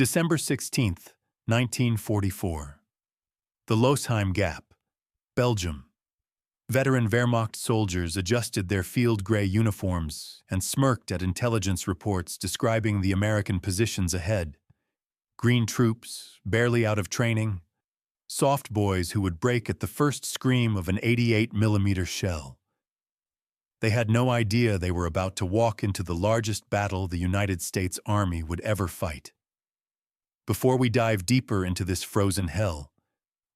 December 16th, 1944. The Losheim Gap, Belgium. Veteran Wehrmacht soldiers adjusted their field gray uniforms and smirked at intelligence reports describing the American positions ahead. Green troops, barely out of training, soft boys who would break at the first scream of an 88mm shell. They had no idea they were about to walk into the largest battle the United States Army would ever fight. Before we dive deeper into this frozen hell,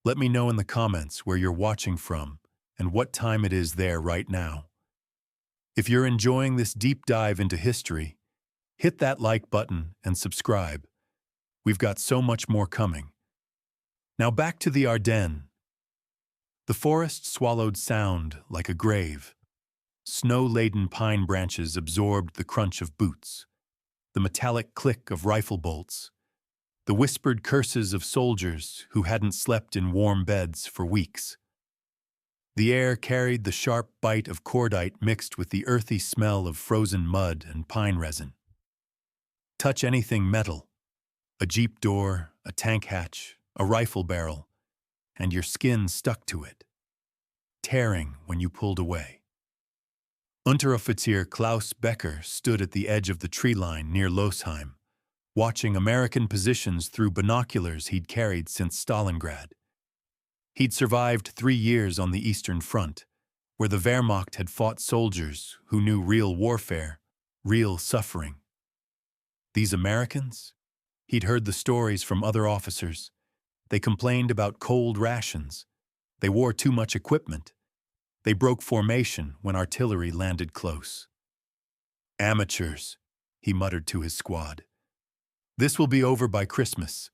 let me know in the comments where you're watching from and what time it is there right now. If you're enjoying this deep dive into history, hit that like button and subscribe. We've got so much more coming. Now back to the Ardennes. The forest swallowed sound like a grave. Snow-laden pine branches absorbed the crunch of boots, the metallic click of rifle bolts, the whispered curses of soldiers who hadn't slept in warm beds for weeks. The air carried the sharp bite of cordite mixed with the earthy smell of frozen mud and pine resin. Touch anything metal, a jeep door, a tank hatch, a rifle barrel, and your skin stuck to it, tearing when you pulled away. Unteroffizier Klaus Becker stood at the edge of the tree line near Losheim, watching American positions through binoculars he'd carried since Stalingrad. He'd survived 3 years on the Eastern Front, where the Wehrmacht had fought soldiers who knew real warfare, real suffering. These Americans? He'd heard the stories from other officers. They complained about cold rations. They wore too much equipment. They broke formation when artillery landed close. Amateurs, he muttered to his squad. This will be over by Christmas.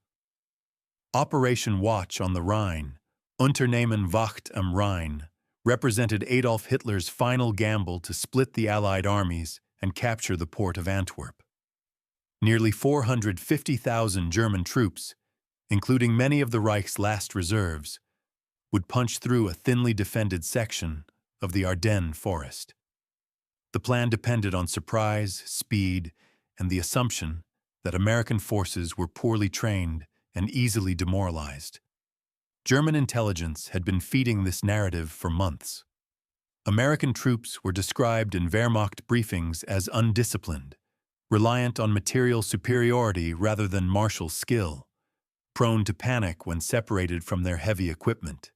Operation Watch on the Rhine, Unternehmen Wacht am Rhein, represented Adolf Hitler's final gamble to split the Allied armies and capture the port of Antwerp. Nearly 450,000 German troops, including many of the Reich's last reserves, would punch through a thinly defended section of the Ardennes Forest. The plan depended on surprise, speed, and the assumption that American forces were poorly trained and easily demoralized. German intelligence had been feeding this narrative for months. American troops were described in Wehrmacht briefings as undisciplined, reliant on material superiority rather than martial skill, prone to panic when separated from their heavy equipment.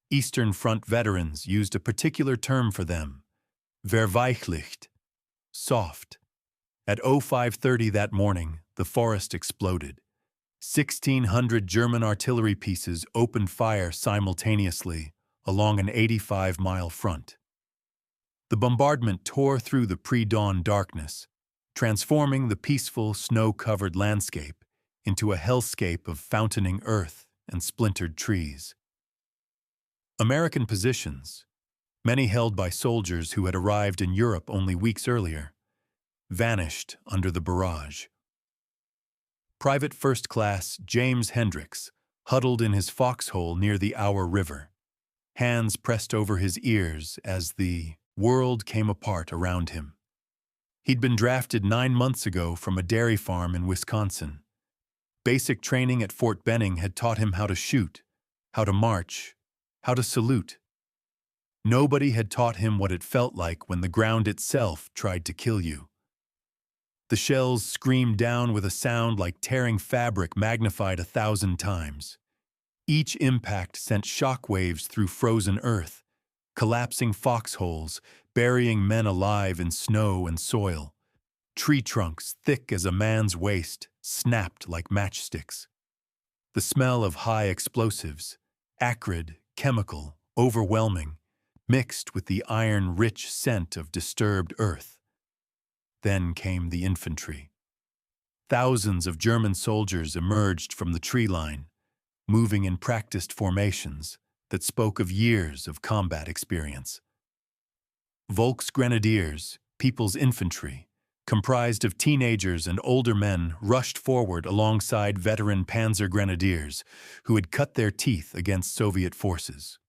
Eastern Front veterans used a particular term for them, verweichlicht, soft. At 05:30 that morning, the forest exploded. 1,600 German artillery pieces opened fire simultaneously along an 85-mile front. The bombardment tore through the pre-dawn darkness, transforming the peaceful, snow-covered landscape into a hellscape of fountaining earth and splintered trees. American positions, many held by soldiers who had arrived in Europe only weeks earlier, vanished under the barrage. Private First Class James Hendricks huddled in his foxhole near the Our River, hands pressed over his ears as the world came apart around him. He'd been drafted 9 months ago from a dairy farm in Wisconsin. Basic training at Fort Benning had taught him how to shoot, how to march, how to salute. Nobody had taught him what it felt like when the ground itself tried to kill you. The shells screamed down with a sound like tearing fabric magnified 1,000 times. Each impact sent shockwaves through frozen earth, collapsing foxholes, burying men alive in snow and soil. Tree trunks, thick as a man's waist, snapped like matchsticks. The smell of high explosives, acrid, chemical, overwhelming, mixed with the iron-rich scent of disturbed earth. Then came the infantry. Thousands of German soldiers emerged from the tree line, moving in practiced formations that spoke of years of combat experience. Volksgrenadiers, People's Infantry, comprised of teenagers and older men, rushed forward alongside veteran Panzer Grenadiers who had cut their teeth against Soviet forces.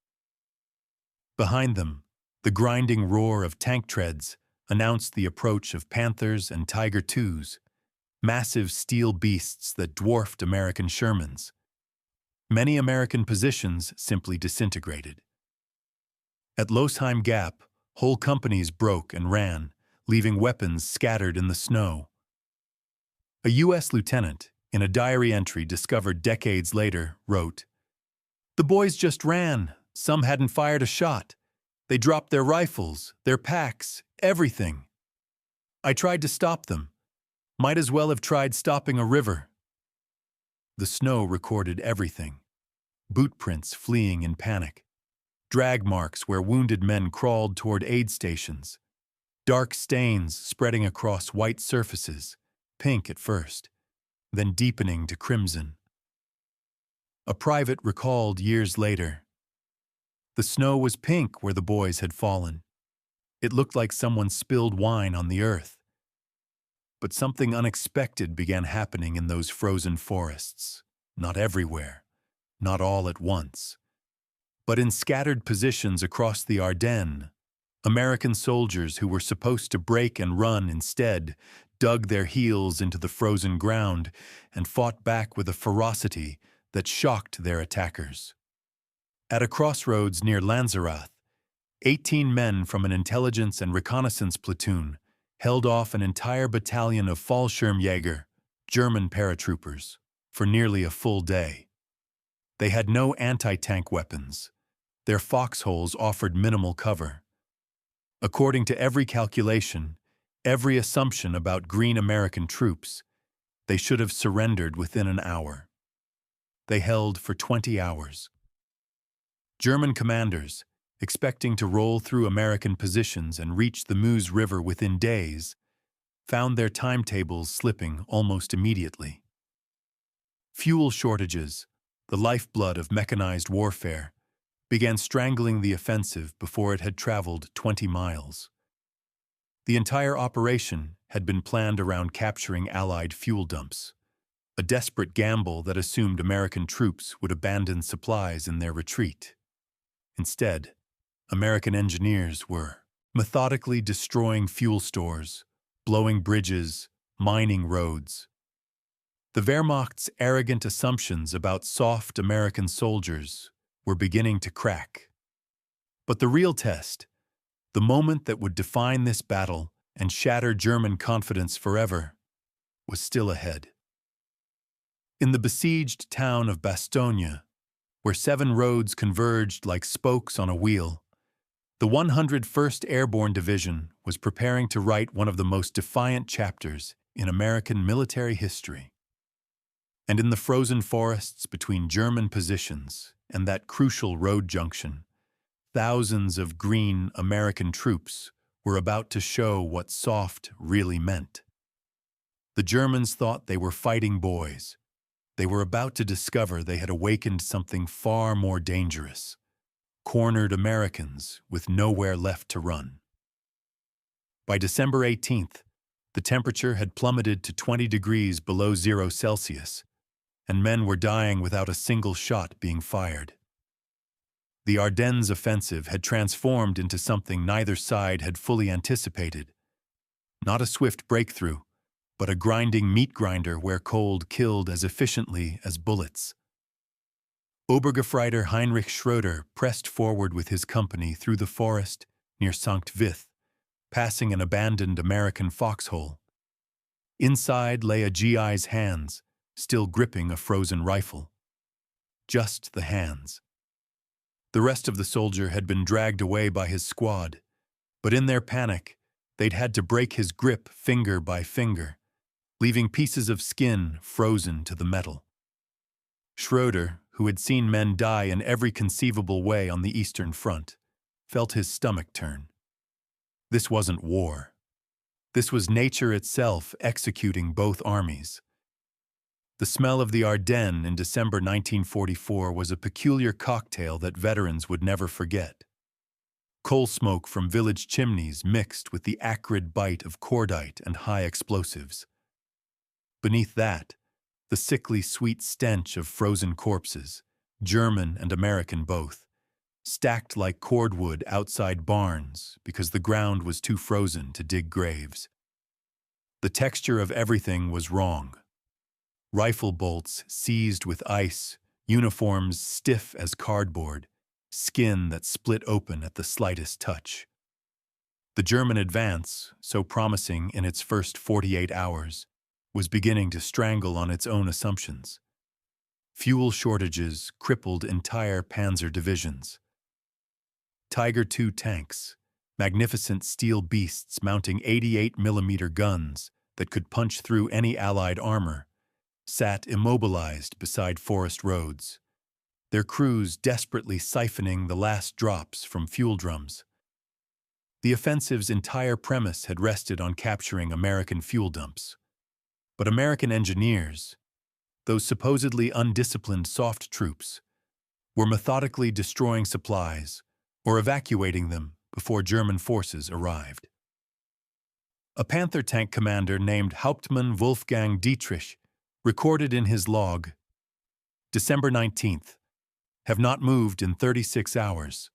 Behind them, the grinding roar of tank treads announced the approach of Panthers and Tiger IIs, massive steel beasts that dwarfed American Shermans. Many American positions simply disintegrated. At Losheim Gap, whole companies broke and ran, leaving weapons scattered in the snow. A U.S. lieutenant, in a diary entry discovered decades later, wrote, "The boys just ran. Some hadn't fired a shot. They dropped their rifles, their packs, everything. I tried to stop them. Might as well have tried stopping a river." The snow recorded everything. Boot prints fleeing in panic. Drag marks where wounded men crawled toward aid stations. Dark stains spreading across white surfaces, pink at first, then deepening to crimson. A private recalled years later, "The snow was pink where the boys had fallen. It looked like someone spilled wine on the earth." But something unexpected began happening in those frozen forests. Not everywhere, not all at once. But in scattered positions across the Ardennes, American soldiers who were supposed to break and run instead dug their heels into the frozen ground and fought back with a ferocity that shocked their attackers. At a crossroads near Lanzerath, 18 men from an intelligence and reconnaissance platoon held off an entire battalion of Fallschirmjäger, German paratroopers, for nearly a full day. They had no anti-tank weapons. Their foxholes offered minimal cover. According to every calculation, every assumption about green American troops, they should have surrendered within an hour. They held for 20 hours. German commanders, expecting to roll through American positions and reach the Meuse River within days, found their timetables slipping almost immediately. Fuel shortages, the lifeblood of mechanized warfare, began strangling the offensive before it had traveled 20 miles. The entire operation had been planned around capturing Allied fuel dumps, a desperate gamble that assumed American troops would abandon supplies in their retreat. Instead, American engineers were methodically destroying fuel stores, blowing bridges, mining roads. The Wehrmacht's arrogant assumptions about soft American soldiers were beginning to crack. But the real test, the moment that would define this battle and shatter German confidence forever, was still ahead. In the besieged town of Bastogne, where 7 roads converged like spokes on a wheel, the 101st Airborne Division was preparing to write one of the most defiant chapters in American military history. And in the frozen forests between German positions and that crucial road junction, thousands of green American troops were about to show what soft really meant. The Germans thought they were fighting boys. They were about to discover they had awakened something far more dangerous: cornered Americans with nowhere left to run. By December 18th, the temperature had plummeted to 20 degrees below 0 Celsius, and men were dying without a single shot being fired. The Ardennes offensive had transformed into something neither side had fully anticipated. Not a swift breakthrough, but a grinding meat grinder where cold killed as efficiently as bullets. Obergefreiter Heinrich Schröder pressed forward with his company through the forest near Sankt Vith, passing an abandoned American foxhole. Inside lay a GI's hands, still gripping a frozen rifle. Just the hands. The rest of the soldier had been dragged away by his squad, but in their panic, they'd had to break his grip finger by finger, leaving pieces of skin frozen to the metal. Schröder, who had seen men die in every conceivable way on the Eastern Front, felt his stomach turn. This wasn't war. This was nature itself executing both armies. The smell of the Ardennes in December 1944 was a peculiar cocktail that veterans would never forget. Coal smoke from village chimneys mixed with the acrid bite of cordite and high explosives. Beneath that, the sickly sweet stench of frozen corpses, German and American both, stacked like cordwood outside barns because the ground was too frozen to dig graves. The texture of everything was wrong. Rifle bolts seized with ice, uniforms stiff as cardboard, skin that split open at the slightest touch. The German advance, so promising in its first 48 hours, was beginning to strangle on its own assumptions. Fuel shortages crippled entire panzer divisions. Tiger II tanks, magnificent steel beasts mounting 88mm guns that could punch through any Allied armor, sat immobilized beside forest roads, their crews desperately siphoning the last drops from fuel drums. The offensive's entire premise had rested on capturing American fuel dumps. But American engineers, those supposedly undisciplined soft troops, were methodically destroying supplies or evacuating them before German forces arrived. A Panther tank commander named Hauptmann Wolfgang Dietrich recorded in his log, December 19th, have not moved in 36 hours.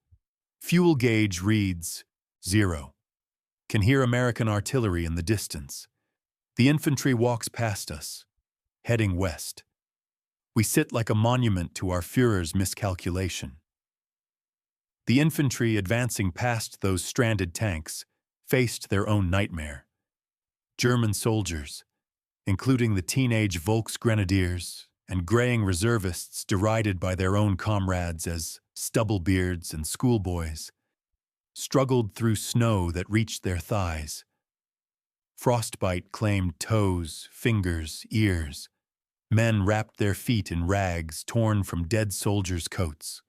Fuel gauge reads 0. Can hear American artillery in the distance. The infantry walks past us, heading west. We sit like a monument to our Führer's miscalculation. The infantry advancing past those stranded tanks faced their own nightmare. German soldiers, including the teenage Volksgrenadiers and graying reservists derided by their own comrades as stubblebeards and schoolboys, struggled through snow that reached their thighs. Frostbite claimed toes, fingers, ears. Men wrapped their feet in rags torn from dead soldiers' coats.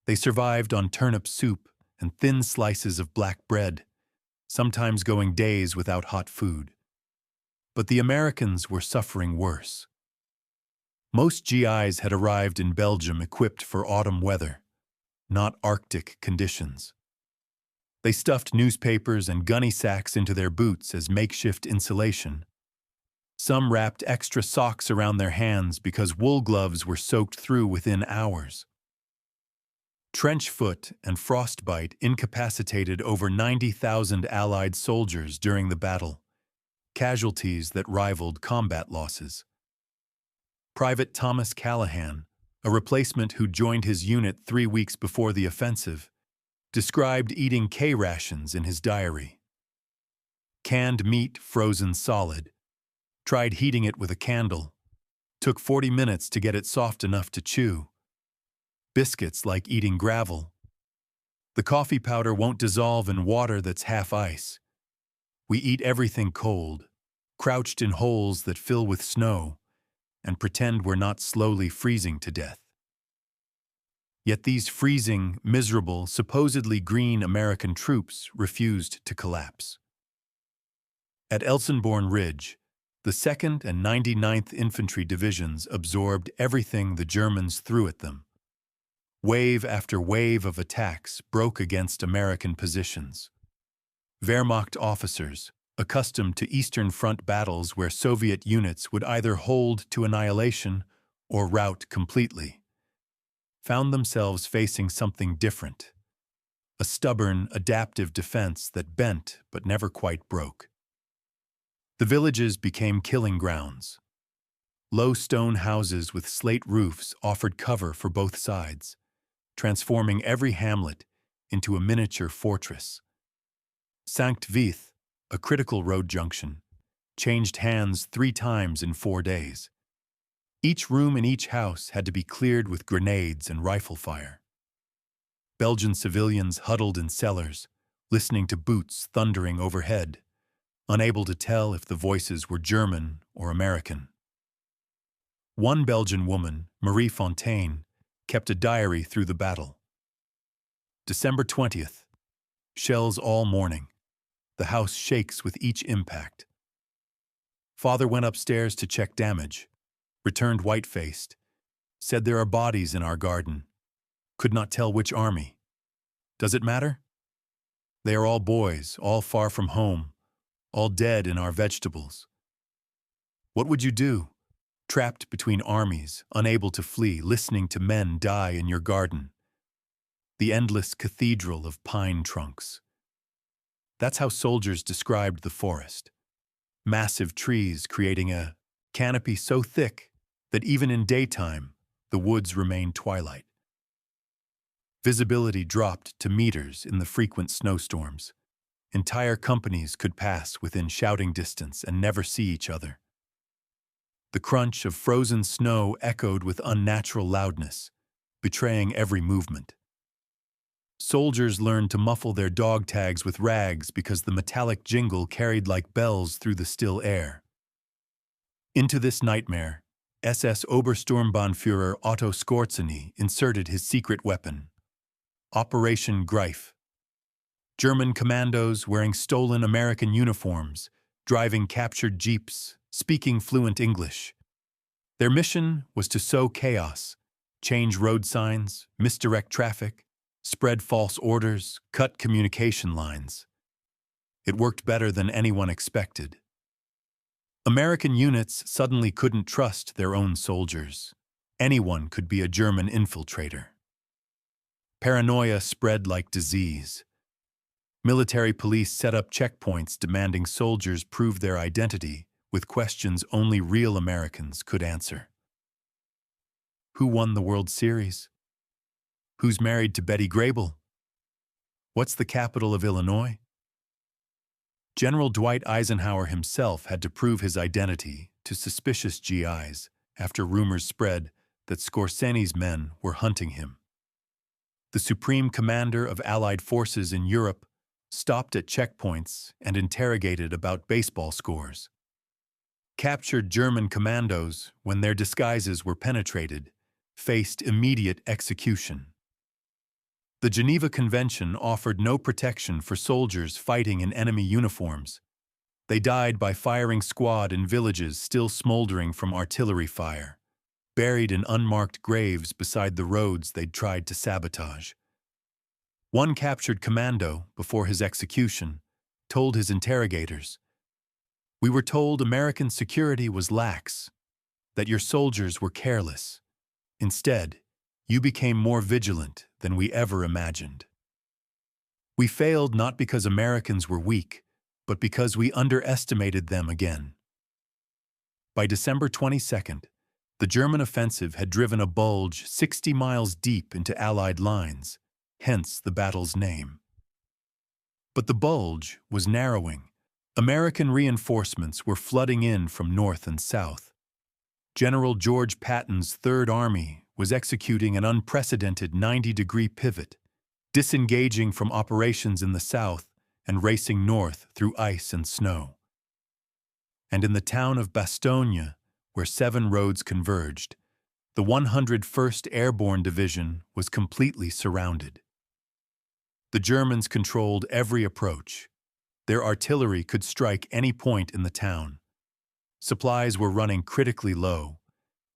They survived on turnip soup and thin slices of black bread, sometimes going days without hot food. But the Americans were suffering worse. Most GIs had arrived in Belgium equipped for autumn weather, not Arctic conditions. They stuffed newspapers and gunny sacks into their boots as makeshift insulation. Some wrapped extra socks around their hands because wool gloves were soaked through within hours. Trench foot and frostbite incapacitated over 90,000 Allied soldiers during the battle, casualties that rivaled combat losses. Private Thomas Callahan, a replacement who joined his unit 3 weeks before the offensive, described eating K-rations in his diary. Canned meat frozen solid. Tried heating it with a candle. Took 40 minutes to get it soft enough to chew. Biscuits like eating gravel. The coffee powder won't dissolve in water that's half ice. We eat everything cold, crouched in holes that fill with snow, and pretend we're not slowly freezing to death. Yet these freezing, miserable, supposedly green American troops refused to collapse. At Elsenborn Ridge, the 2nd and 99th Infantry Divisions absorbed everything the Germans threw at them. Wave after wave of attacks broke against American positions. Wehrmacht officers, accustomed to Eastern Front battles where Soviet units would either hold to annihilation or rout completely, found themselves facing something different. A stubborn, adaptive defense that bent but never quite broke. The villages became killing grounds. Low stone houses with slate roofs offered cover for both sides, transforming every hamlet into a miniature fortress. Sankt Vith, a critical road junction, changed hands 3 times in 4 days. Each room in each house had to be cleared with grenades and rifle fire. Belgian civilians huddled in cellars, listening to boots thundering overhead, unable to tell if the voices were German or American. One Belgian woman, Marie Fontaine, kept a diary through the battle. December 20th. Shells all morning. The house shakes with each impact. Father went upstairs to check damage, returned white-faced, said there are bodies in our garden. Could not tell which army. Does it matter? They are all boys, all far from home, all dead in our vegetables. What would you do? Trapped between armies, unable to flee, listening to men die in your garden. The endless cathedral of pine trunks. That's how soldiers described the forest. massive trees creating a canopy so thick that even in daytime, the woods remained twilight. Visibility dropped to meters in the frequent snowstorms. Entire companies could pass within shouting distance and never see each other. The crunch of frozen snow echoed with unnatural loudness, betraying every movement. Soldiers learned to muffle their dog tags with rags because the metallic jingle carried like bells through the still air. Into this nightmare, SS Obersturmbannführer Otto Skorzeny inserted his secret weapon, Operation Greif. German commandos wearing stolen American uniforms, driving captured jeeps, speaking fluent English. Their mission was to sow chaos, change road signs, misdirect traffic, spread false orders, cut communication lines. It worked better than anyone expected. American units suddenly couldn't trust their own soldiers. Anyone could be a German infiltrator. Paranoia spread like disease. Military police set up checkpoints demanding soldiers prove their identity with questions only real Americans could answer. Who won the World Series? Who's married to Betty Grable? What's the capital of Illinois? General Dwight Eisenhower himself had to prove his identity to suspicious GIs after rumors spread that Skorzeny's men were hunting him. The supreme commander of Allied forces in Europe stopped at checkpoints and interrogated about baseball scores. Captured German commandos, when their disguises were penetrated, faced immediate execution. The Geneva Convention offered no protection for soldiers fighting in enemy uniforms. They died by firing squad in villages still smoldering from artillery fire, buried in unmarked graves beside the roads they'd tried to sabotage. One captured commando, before his execution, told his interrogators, "We were told American security was lax, that your soldiers were careless. Instead, you became more vigilant than we ever imagined. We failed not because Americans were weak, but because we underestimated them again." By December 22nd, the German offensive had driven a bulge 60 miles deep into Allied lines, hence the battle's name. But the bulge was narrowing. American reinforcements were flooding in from north and south. General George Patton's Third Army was executing an unprecedented 90-degree pivot, disengaging from operations in the south and racing north through ice and snow. And in the town of Bastogne, where 7 roads converged, the 101st Airborne Division was completely surrounded. The Germans controlled every approach. Their artillery could strike any point in the town. Supplies were running critically low.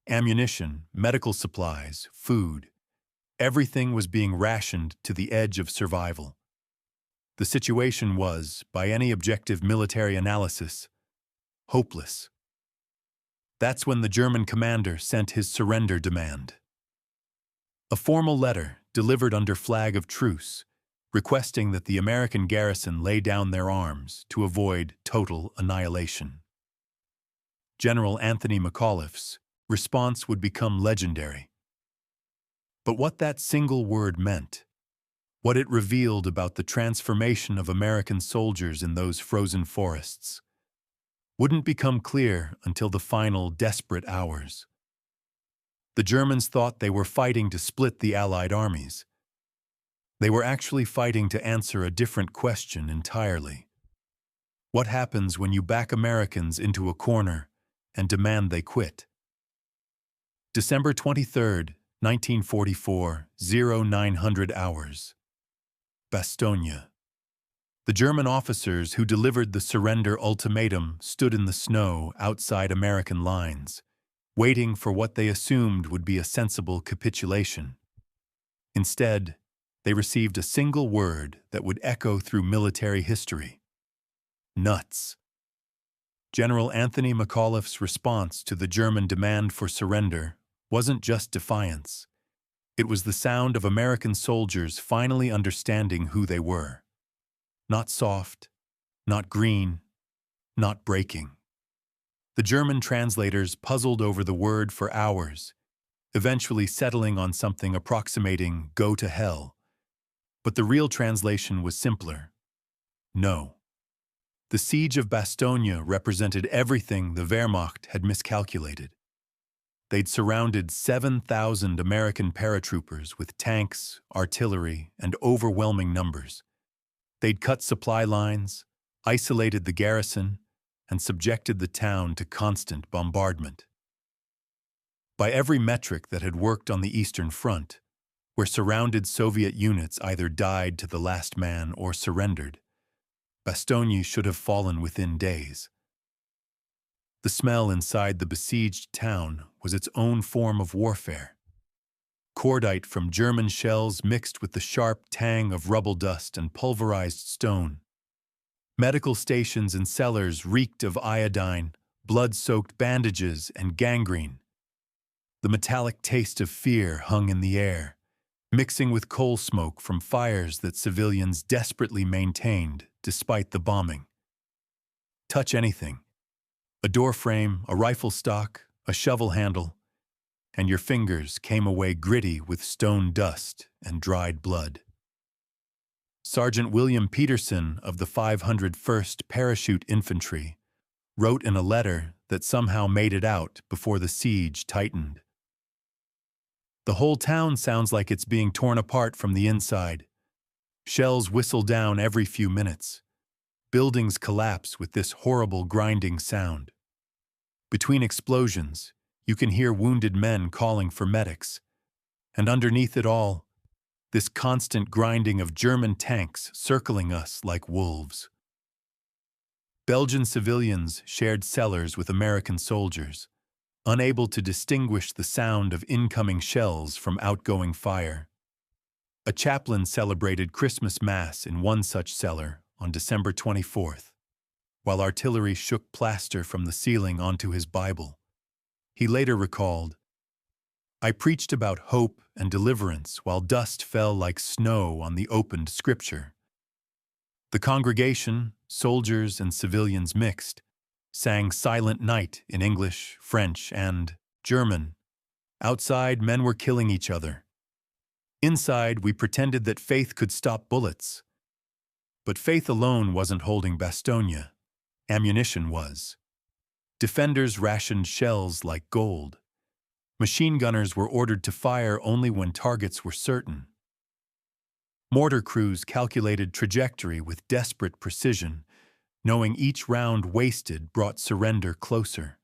Ammunition, medical supplies, food. Everything was being rationed to the edge of survival. The situation was, by any objective military analysis, hopeless. That's when the German commander sent his surrender demand. A formal letter, delivered under flag of truce, requesting that the American garrison lay down their arms to avoid total annihilation. General Anthony McAuliffe's response would become legendary. But what that single word meant, what it revealed about the transformation of American soldiers in those frozen forests, wouldn't become clear until the final desperate hours. The Germans thought they were fighting to split the Allied armies. They were actually fighting to answer a different question entirely. What happens when you back Americans into a corner and demand they quit? December 23, 1944, 0900 hours. Bastogne. The German officers who delivered the surrender ultimatum stood in the snow outside American lines, waiting for what they assumed would be a sensible capitulation. Instead, they received a single word that would echo through military history: nuts. General Anthony McAuliffe's response to the German demand for surrender wasn't just defiance. It was the sound of American soldiers finally understanding who they were. Not soft, not green, not breaking. The German translators puzzled over the word for hours, eventually settling on something approximating "go to hell." But the real translation was simpler: no. The siege of Bastogne represented everything the Wehrmacht had miscalculated. They'd surrounded 7,000 American paratroopers with tanks, artillery, and overwhelming numbers. They'd cut supply lines, isolated the garrison, and subjected the town to constant bombardment. By every metric that had worked on the Eastern Front, where surrounded Soviet units either died to the last man or surrendered, Bastogne should have fallen within days. The smell inside the besieged town was its own form of warfare. Cordite from German shells mixed with the sharp tang of rubble dust and pulverized stone. Medical stations and cellars reeked of iodine, blood-soaked bandages, and gangrene. The metallic taste of fear hung in the air, mixing with coal smoke from fires that civilians desperately maintained despite the bombing. Touch anything: a door frame, a rifle stock, a shovel handle, and your fingers came away gritty with stone dust and dried blood. Sergeant William Peterson of the 501st Parachute Infantry wrote in a letter that somehow made it out before the siege tightened. "The whole town sounds like it's being torn apart from the inside. Shells whistle down every few minutes. Buildings collapse with this horrible grinding sound. Between explosions, you can hear wounded men calling for medics. And underneath it all, this constant grinding of German tanks circling us like wolves." Belgian civilians shared cellars with American soldiers, unable to distinguish the sound of incoming shells from outgoing fire. A chaplain celebrated Christmas Mass in one such cellar on December 24th, while artillery shook plaster from the ceiling onto his Bible. He later recalled, "I preached about hope and deliverance while dust fell like snow on the opened scripture." The congregation, soldiers and civilians mixed, sang Silent Night in English, French, and German. Outside, men were killing each other. Inside, we pretended that faith could stop bullets. But faith alone wasn't holding Bastogne. Ammunition was. Defenders rationed shells like gold. Machine gunners were ordered to fire only when targets were certain. Mortar crews calculated trajectory with desperate precision, knowing each round wasted brought surrender closer.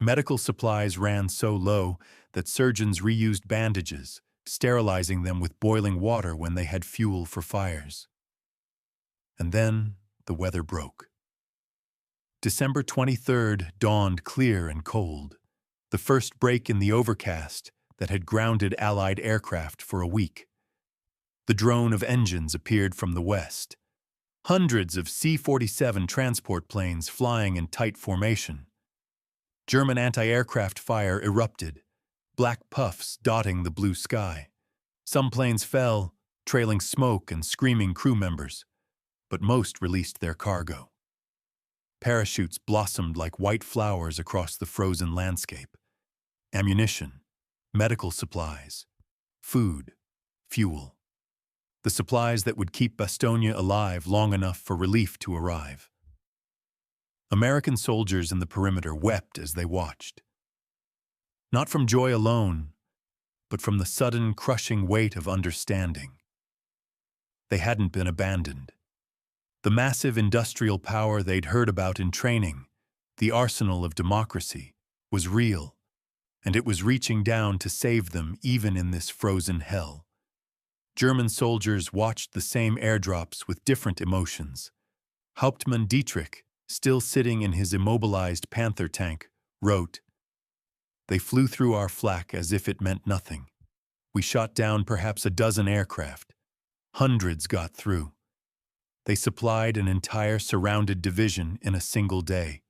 Medical supplies ran so low that surgeons reused bandages, sterilizing them with boiling water when they had fuel for fires. And then the weather broke. December 23rd dawned clear and cold, the first break in the overcast that had grounded Allied aircraft for a week. The drone of engines appeared from the west, hundreds of C-47 transport planes flying in tight formation. German anti-aircraft fire erupted, black puffs dotting the blue sky. Some planes fell, trailing smoke and screaming crew members, but most released their cargo. Parachutes blossomed like white flowers across the frozen landscape. Ammunition, medical supplies, food, fuel. The supplies that would keep Bastogne alive long enough for relief to arrive. American soldiers in the perimeter wept as they watched. Not from joy alone, but from the sudden crushing weight of understanding. They hadn't been abandoned. The massive industrial power they'd heard about in training, the arsenal of democracy, was real, and it was reaching down to save them even in this frozen hell. German soldiers watched the same airdrops with different emotions. Hauptmann Dietrich, still sitting in his immobilized Panther tank, wrote, "They flew through our flak as if it meant nothing. We shot down perhaps a dozen aircraft. Hundreds got through. They supplied an entire surrounded division in a single day.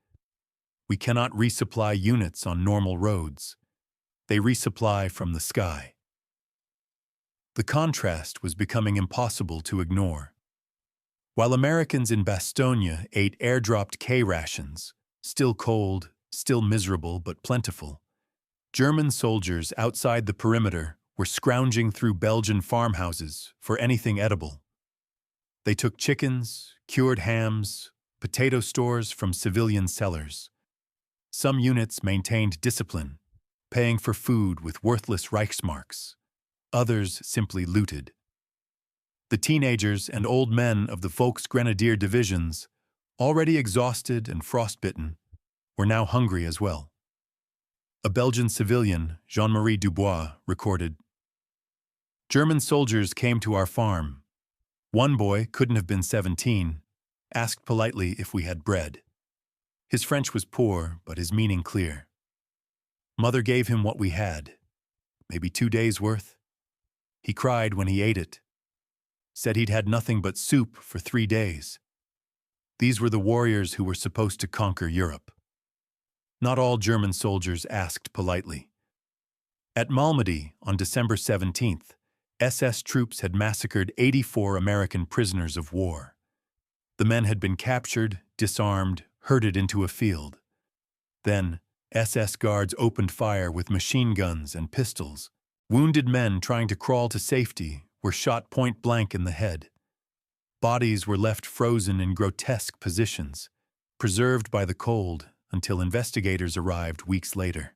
We cannot resupply units on normal roads. They resupply from the sky." The contrast was becoming impossible to ignore. While Americans in Bastogne ate airdropped K rations, still cold, still miserable but plentiful. German soldiers outside the perimeter were scrounging through Belgian farmhouses for anything edible. They took chickens, cured hams, potato stores from civilian cellars. Some units maintained discipline, paying for food with worthless Reichsmarks. Others simply looted. The teenagers and old men of the Volksgrenadier divisions, already exhausted and frostbitten, were now hungry as well. A Belgian civilian, Jean-Marie Dubois, recorded, "German soldiers came to our farm. One boy, couldn't have been 17, asked politely if we had bread. His French was poor, but his meaning clear. Mother gave him what we had, maybe 2 days' worth. He cried when he ate it, said he'd had nothing but soup for 3 days. These were the warriors who were supposed to conquer Europe." Not all German soldiers asked politely. At Malmedy, on December 17th, SS troops had massacred 84 American prisoners of war. The men had been captured, disarmed, herded into a field. Then, SS guards opened fire with machine guns and pistols. Wounded men trying to crawl to safety were shot point blank in the head. Bodies were left frozen in grotesque positions, preserved by the cold until investigators arrived weeks later.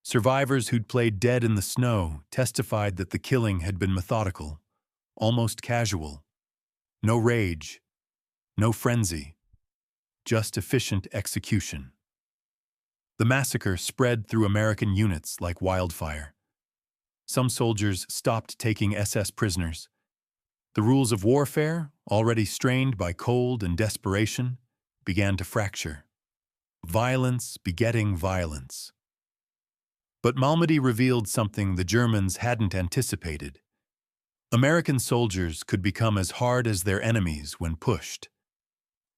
Survivors who'd played dead in the snow testified that the killing had been methodical, almost casual. No rage, no frenzy, just efficient execution. The massacre spread through American units like wildfire. Some soldiers stopped taking SS prisoners. The rules of warfare, already strained by cold and desperation, began to fracture. Violence begetting violence. But Malmedy revealed something the Germans hadn't anticipated. American soldiers could become as hard as their enemies when pushed.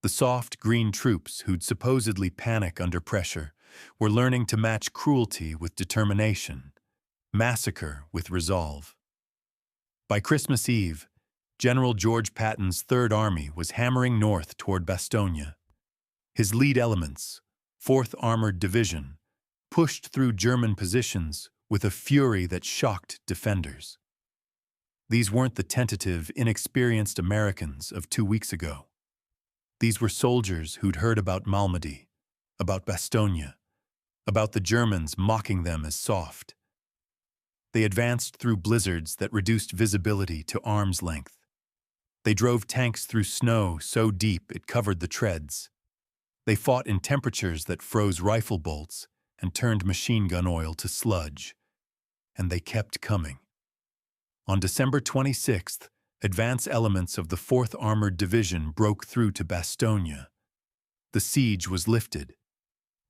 The soft green troops who'd supposedly panic under pressure were learning to match cruelty with determination, massacre with resolve. By Christmas Eve, General George Patton's Third Army was hammering north toward Bastogne. His lead elements, 4th Armored Division, pushed through German positions with a fury that shocked defenders. These weren't the tentative, inexperienced Americans of 2 weeks ago. These were soldiers who'd heard about Malmedy, about Bastogne, about the Germans mocking them as soft. They advanced through blizzards that reduced visibility to arm's length. They drove tanks through snow so deep it covered the treads. They fought in temperatures that froze rifle bolts and turned machine gun oil to sludge. And they kept coming. On December 26th, advance elements of the 4th Armored Division broke through to Bastogne. The siege was lifted.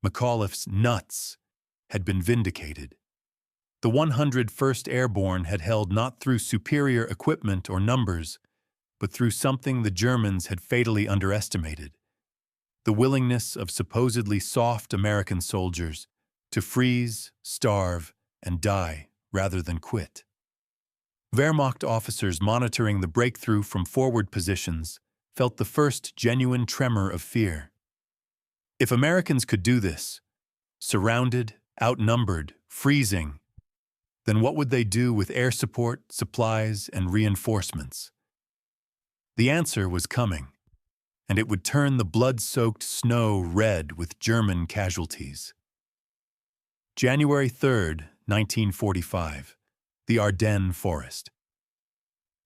McAuliffe's nuts had been vindicated. The 101st Airborne had held not through superior equipment or numbers, but through something the Germans had fatally underestimated: the willingness of supposedly soft American soldiers to freeze, starve, and die rather than quit. Wehrmacht officers monitoring the breakthrough from forward positions felt the first genuine tremor of fear. If Americans could do this, surrounded, outnumbered, freezing, then what would they do with air support, supplies, and reinforcements? The answer was coming, and it would turn the blood-soaked snow red with German casualties. January 3, 1945, the Ardennes Forest.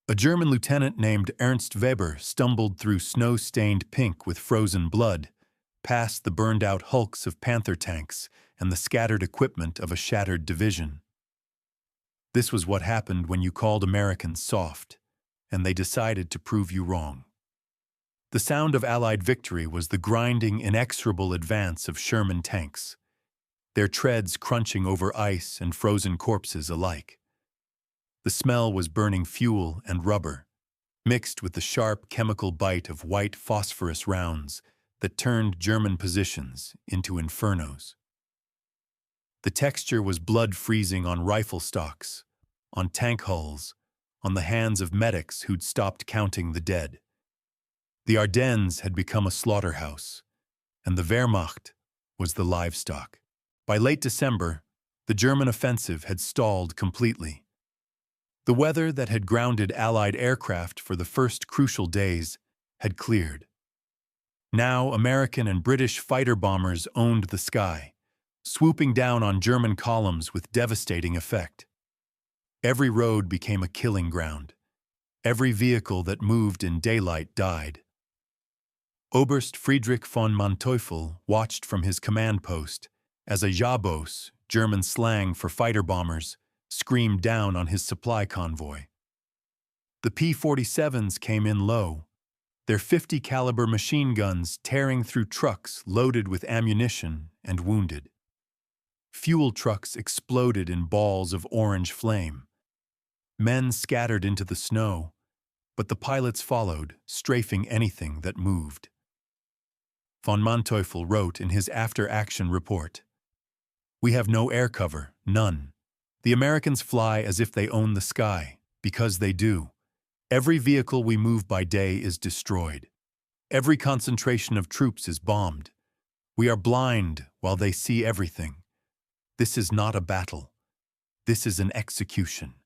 A German lieutenant named Ernst Weber stumbled through snow-stained pink with frozen blood, past the burned-out hulks of Panther tanks and the scattered equipment of a shattered division. This was what happened when you called Americans soft, and they decided to prove you wrong. The sound of Allied victory was the grinding, inexorable advance of Sherman tanks, their treads crunching over ice and frozen corpses alike. The smell was burning fuel and rubber, mixed with the sharp chemical bite of white phosphorus rounds that turned German positions into infernos. The texture was blood-freezing on rifle stocks, on tank hulls, on the hands of medics who'd stopped counting the dead. The Ardennes had become a slaughterhouse, and the Wehrmacht, was the livestock. By late December, the German offensive had stalled completely. The weather that had grounded Allied aircraft for the first crucial days had cleared. Now American and British fighter bombers owned the sky, swooping down on German columns with devastating effect. Every road became a killing ground. Every vehicle that moved in daylight died. Oberst Friedrich von Manteuffel watched from his command post as a Jabos, German slang for fighter bombers, screamed down on his supply convoy. The P-47s came in low, their 50 caliber machine guns tearing through trucks loaded with ammunition and wounded. Fuel trucks exploded in balls of orange flame. Men scattered into the snow, but the pilots followed, strafing anything that moved. Von Manteuffel wrote in his after-action report, "We have no air cover, none. The Americans fly as if they own the sky, because they do. Every vehicle we move by day is destroyed. Every concentration of troops is bombed. We are blind while they see everything. This is not a battle. This is an execution."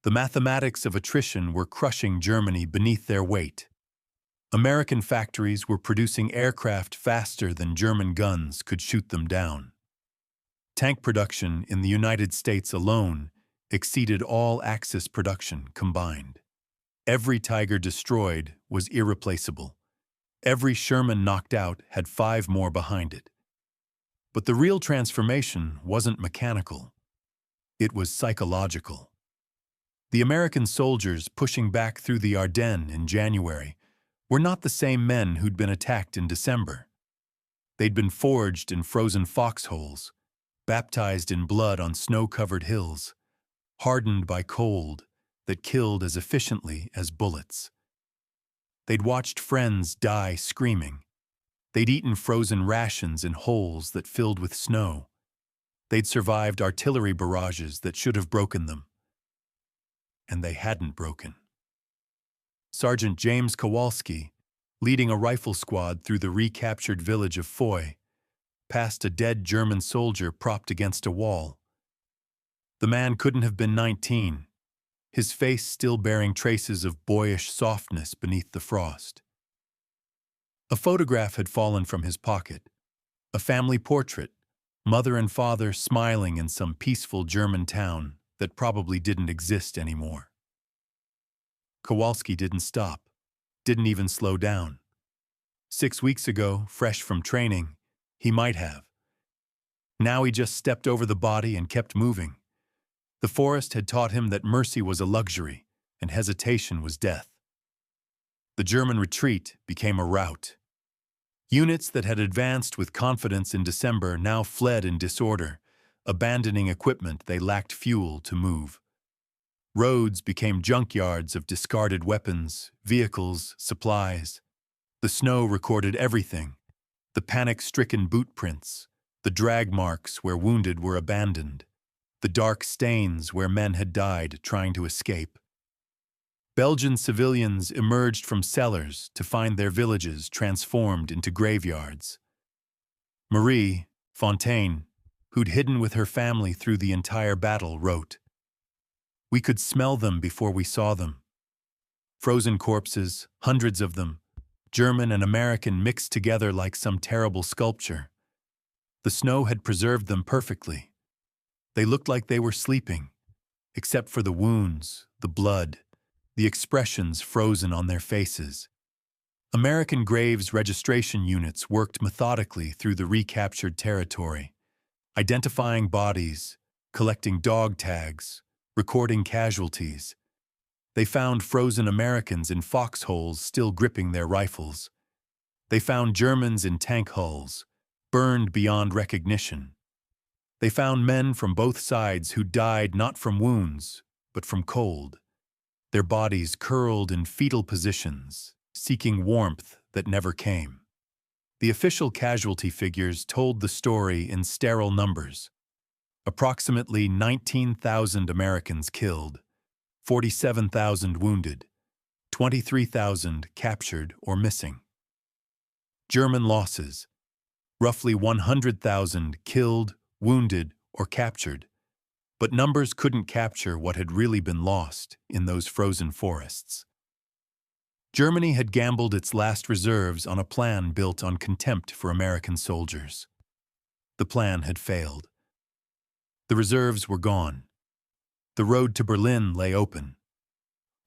The mathematics of attrition were crushing Germany beneath their weight. American factories were producing aircraft faster than German guns could shoot them down. Tank production in the United States alone exceeded all Axis production combined. Every Tiger destroyed was irreplaceable. Every Sherman knocked out had 5 more behind it. But the real transformation wasn't mechanical. It was psychological. The American soldiers pushing back through the Ardennes in January were not the same men who'd been attacked in December. They'd been forged in frozen foxholes, baptized in blood on snow-covered hills, hardened by cold that killed as efficiently as bullets. They'd watched friends die screaming. They'd eaten frozen rations in holes that filled with snow. They'd survived artillery barrages that should have broken them. And they hadn't broken. Sergeant James Kowalski, leading a rifle squad through the recaptured village of Foy, passed a dead German soldier propped against a wall. The man couldn't have been 19, his face still bearing traces of boyish softness beneath the frost. A photograph had fallen from his pocket, a family portrait, mother and father smiling in some peaceful German town that probably didn't exist anymore. Kowalski didn't stop, didn't even slow down. 6 weeks ago, fresh from training, he might have. Now he just stepped over the body and kept moving. The forest had taught him that mercy was a luxury and hesitation was death. The German retreat became a rout. Units that had advanced with confidence in December now fled in disorder, abandoning equipment they lacked fuel to move. Roads became junkyards of discarded weapons, vehicles, supplies. The snow recorded everything: the panic-stricken boot prints, the drag marks where wounded were abandoned, the dark stains where men had died trying to escape. Belgian civilians emerged from cellars to find their villages transformed into graveyards. Marie Fontaine, who'd hidden with her family through the entire battle, wrote, "We could smell them before we saw them. Frozen corpses, hundreds of them, German and American mixed together like some terrible sculpture. The snow had preserved them perfectly. They looked like they were sleeping, except for the wounds, the blood, the expressions frozen on their faces." American graves registration units worked methodically through the recaptured territory, identifying bodies, collecting dog tags, recording casualties. They found frozen Americans in foxholes still gripping their rifles. They found Germans in tank hulls, burned beyond recognition. They found men from both sides who died not from wounds, but from cold, their bodies curled in fetal positions, seeking warmth that never came. The official casualty figures told the story in sterile numbers. Approximately 19,000 Americans killed, 47,000 wounded, 23,000 captured or missing. German losses: Roughly 100,000 killed, wounded, or captured. But numbers couldn't capture what had really been lost in those frozen forests. Germany had gambled its last reserves on a plan built on contempt for American soldiers. The plan had failed. The reserves were gone. The road to Berlin lay open.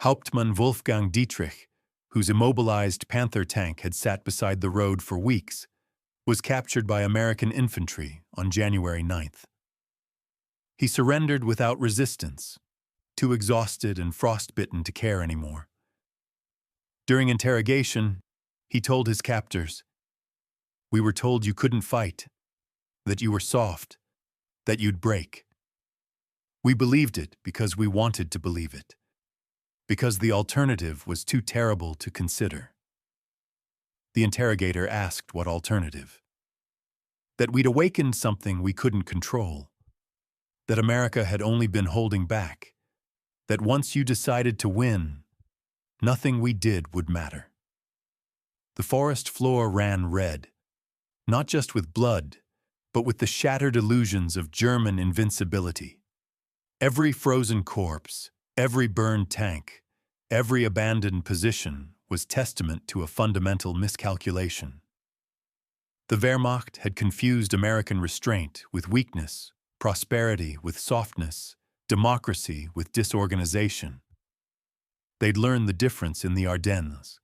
Hauptmann Wolfgang Dietrich, whose immobilized Panther tank had sat beside the road for weeks, was captured by American infantry on January 9th. He surrendered without resistance, too exhausted and frostbitten to care anymore. During interrogation, he told his captors, "We were told you couldn't fight, that you were soft, that you'd break. We believed it because we wanted to believe it, because the alternative was too terrible to consider." The interrogator asked what alternative. That we'd awakened something we couldn't control. That America had only been holding back. That once you decided to win, nothing we did would matter. The forest floor ran red, not just with blood, but with the shattered illusions of German invincibility. Every frozen corpse, every burned tank, every abandoned position was testament to a fundamental miscalculation. The Wehrmacht had confused American restraint with weakness, prosperity with softness, democracy with disorganization. They'd learned the difference in the Ardennes,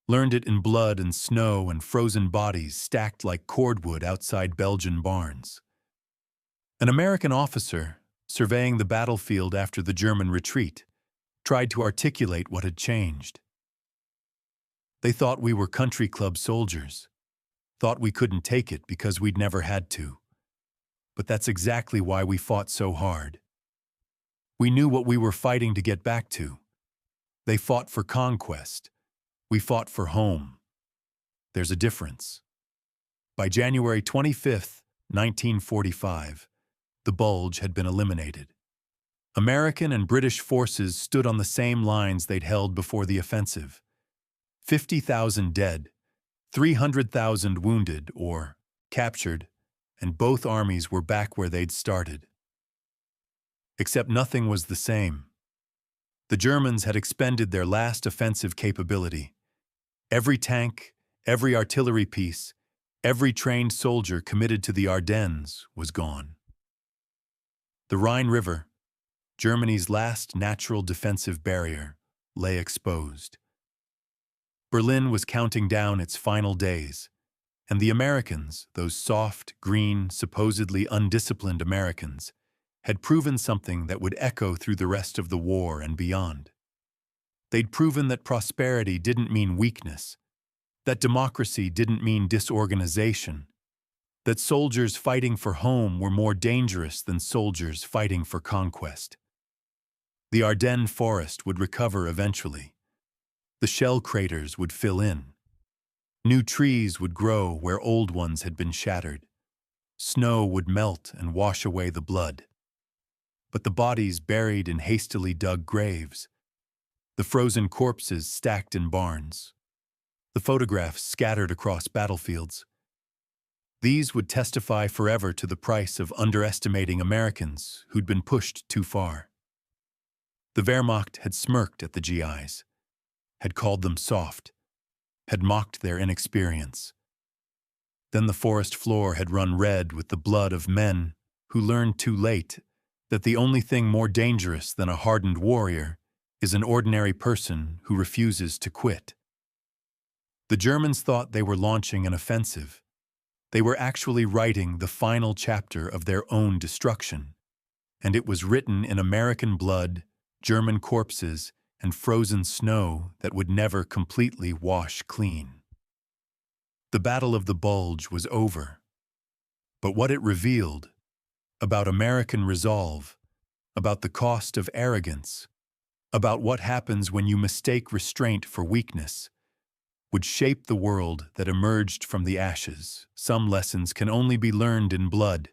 learned it in blood and snow and frozen bodies stacked like cordwood outside Belgian barns. An American officer, surveying the battlefield after the German retreat, tried to articulate what had changed. They thought we were country club soldiers, thought we couldn't take it because we'd never had to. But that's exactly why we fought so hard. We knew what we were fighting to get back to. They fought for conquest. We fought for home. There's a difference. By January 25, 1945, the bulge had been eliminated. American and British forces stood on the same lines they'd held before the offensive. 50,000 dead, 300,000 wounded or captured, and both armies were back where they'd started. Except nothing was the same. The Germans had expended their last offensive capability. Every tank, every artillery piece, every trained soldier committed to the Ardennes was gone. The Rhine River, Germany's last natural defensive barrier, lay exposed. Berlin was counting down its final days, and the Americans, those soft, green, supposedly undisciplined Americans, had proven something that would echo through the rest of the war and beyond. They'd proven that prosperity didn't mean weakness, that democracy didn't mean disorganization, that soldiers fighting for home were more dangerous than soldiers fighting for conquest. The Ardennes Forest would recover eventually. The shell craters would fill in. New trees would grow where old ones had been shattered. Snow would melt and wash away the blood. But the bodies buried in hastily dug graves, the frozen corpses stacked in barns, the photographs scattered across battlefields, these would testify forever to the price of underestimating Americans who'd been pushed too far. The Wehrmacht had smirked at the GIs, had called them soft, had mocked their inexperience. Then the forest floor had run red with the blood of men who learned too late that the only thing more dangerous than a hardened warrior is an ordinary person who refuses to quit. The Germans thought they were launching an offensive. They were actually writing the final chapter of their own destruction, and it was written in American blood, German corpses, and frozen snow that would never completely wash clean. The Battle of the Bulge was over, but what it revealed about American resolve, about the cost of arrogance, about what happens when you mistake restraint for weakness, would shape the world that emerged from the ashes. Some lessons can only be learned in blood.